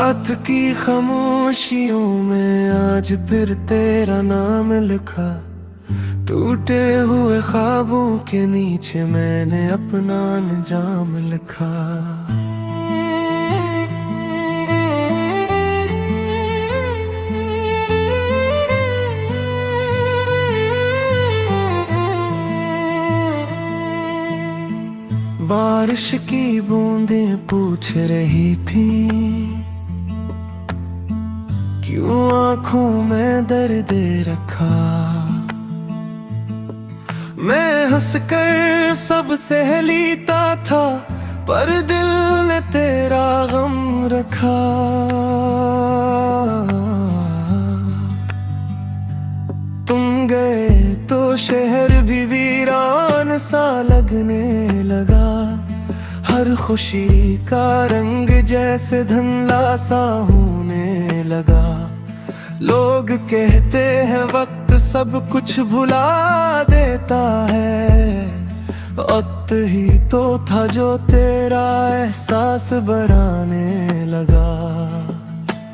रात की खामोशियों में आज फिर तेरा नाम लिखा। टूटे हुए ख्वाबों के नीचे मैंने अपना अंजाम लिखा। बारिश की बूंदें पूछ रही थी, क्यों आंखों में दर्द रखा। मैं हंसकर सबसे लेता था, पर दिल ने तेरा गम रखा। तुम गए तो शहर भी वीरान सा लगने लगा। हर खुशी का रंग जैसे धुंधला सा होने लगा। लोग कहते हैं वक्त सब कुछ भुला देता है, वक्त ही तो था जो तेरा एहसास बढ़ाने लगा।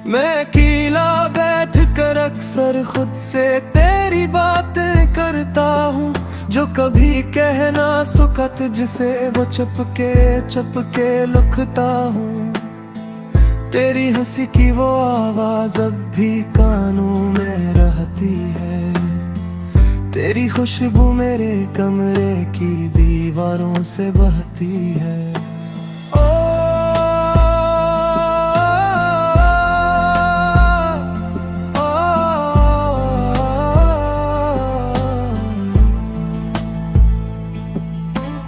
मैं अकेला बैठ कर अक्सर खुद से तेरी बातें करता हूँ, जो कभी कहना सुखत जिसे वो चपके लिखता हूँ। तेरी हंसी की वो आवाज अब भी कानों में रहती है। तेरी खुशबू मेरे कमरे की दीवारों से बहती है।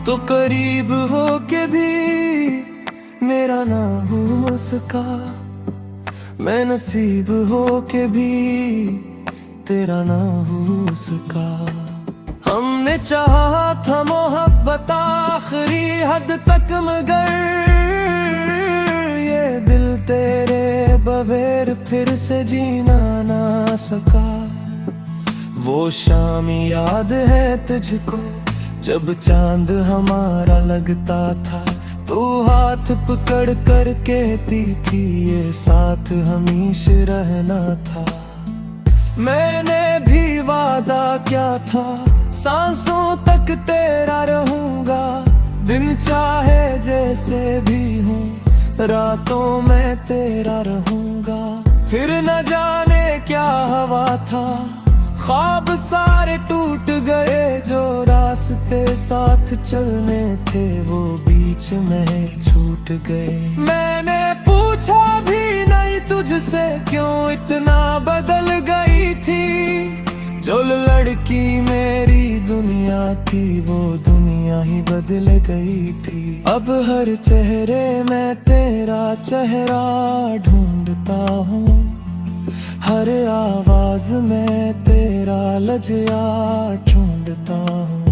तो करीब हो के भी मेरा ना हो सका, मैं नसीब हो के भी तेरा ना हो सका। हमने चाहा था मोहब्बत आखिरी हद तक, मगर ये दिल तेरे बगैर फिर से जीना ना सका। वो शाम याद है तुझको जब चांद हमारा लगता था, तू हाथ पकड़ कर कहती थी ये साथ हमेशा रहना था। मैंने भी वादा किया था सांसों तक तेरा रहूंगा। दिन चाहे जैसे भी हूँ रातों में तेरा रहूंगा। फिर न जाने क्या हवा था, ख्वाब सारे टूट गए। जो रास्ते साथ चलने थे वो बीच में छूट गए। मैंने पूछा भी नहीं तुझसे क्यों इतना बदल गई थी। जो लड़की मेरी दुनिया थी वो दुनिया ही बदल गई थी। अब हर चेहरे में तेरा चेहरा ढूंढता हूँ, हर आवाज में तेरा लज्जा ढूंढता हूँ।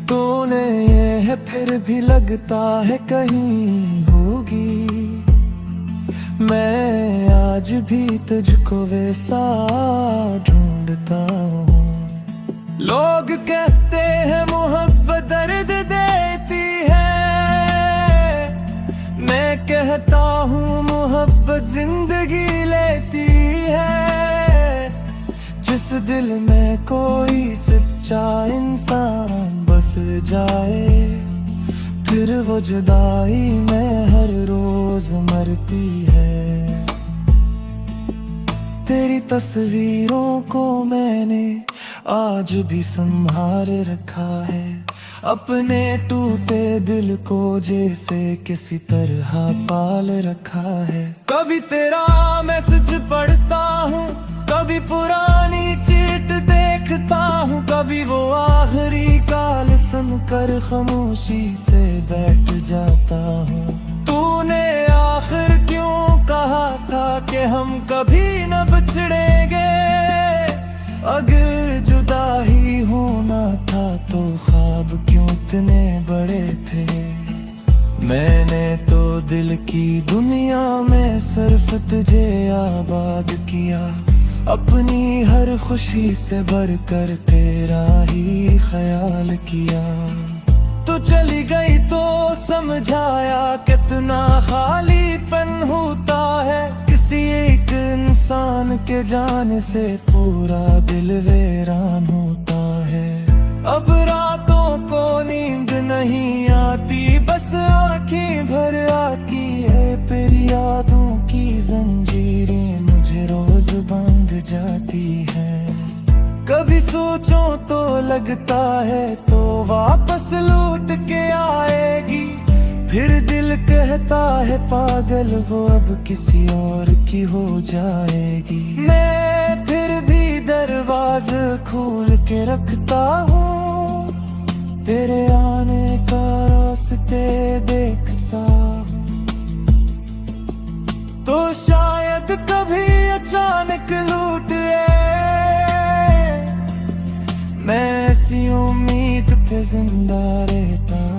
तूने ये है फिर भी लगता है कहीं होगी। मैं आज भी तुझको वैसा ढूंढता हूँ। लोग कहते हैं मोहब्बत दर्द देती है, मैं कहता हूँ मोहब्बत जिंदगी लेती है। जिस दिल में कोई सच्चा इंसान बस जाए, फिर वो जुदाई में हर रोज मरती है। तेरी तस्वीरों को मैंने आज भी संभाल रखा है, अपने टूटे दिल को जैसे किसी तरह पाल रखा है। कभी तेरा मैसेज पढ़ता हूँ, कभी पुरानी चीट देखता हूँ, कभी वो आखिरी कॉल सुनकर खामोशी से बैठ जाता हूँ। तूने आखिर क्यों कहा था कि हम कभी न बिछड़ेंगे। अगर जुदा ही होना था तो ख्वाब क्यों इतने बड़े थे। मैंने तो दिल की दुनिया में सिर्फ तुझे आबाद किया, अपनी हर खुशी से भरकर तेरा ही ख्याल किया। तू चली गई तो समझाया कितना खालीपन होता है। इंसान के जाने से पूरा दिल वीरान होता है। अब रातों को नींद नहीं आती, बस आंखें भर आती है, फिर यादों की जंजीरें मुझे रोज बांध जाती हैं। कभी सोचो तो लगता है तो वापस लौट के आएगी, फिर दिल कहता है पागल वो अब किसी और की हो जाएगी। मैं फिर भी दरवाज़ा खोल के रखता हूँ, तेरे आने का रास्ते देखता हूँ। तो शायद कभी अचानक लौट आए, मैं ऐसी उम्मीद पे जिंदा रहता हूँ।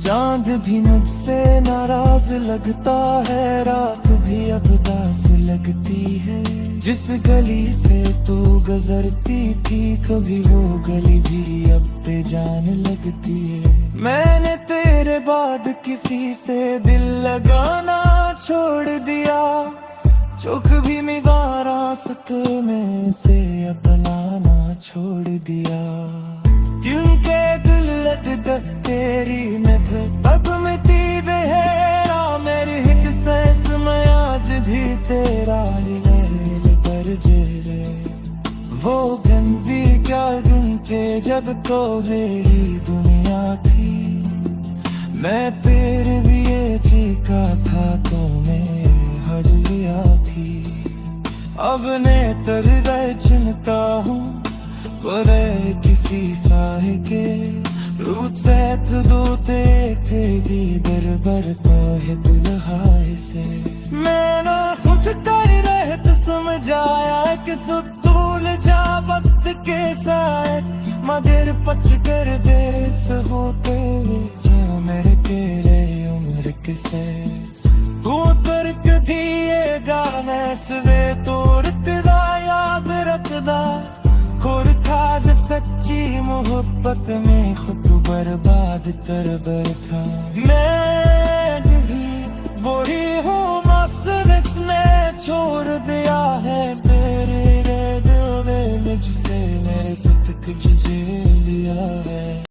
चांद भी मुझसे नाराज लगता है, रात भी अब उदास लगती है। जिस गली से तू गुजरती थी, कभी वो गली भी अब बेजान लगती है। मैंने तेरे बाद किसी से दिल लगाना छोड़ दिया, जो कभी मिवारा सकने से अपनाना छोड़ दिया। क्योंकि दिल लग तेरी में तब में तीवे है मेरी हिट सैस में आज भी तेरा ही पर जे। वो गंदी क्या दिन थे जब तो मेरी दुनिया थी, मैं फिर भी ये चीखा था तो मैं हट लिया थी। अब ने तर गए चुनता हूँ बरे किसी साहे के रूत दो तेरी बरबर पाहे दुल्हाए से। मैंने खुद कर रहे तो समझाया कि सुतूल जा वक्त के साथ, मगर पच कर देस होते जा मेरे तेरे उम्र के से। तू तर्क दिएगा मैं सवे तोड़ तेरा याद रखदा, खुर था जब सच्ची मोहब्बत में खुद बर्बाद कर बर था। मैं भी वही हूँ मसरस ने छोड़ दिया है तेरे दिल में, मुझसे मेरे से तक लिया है।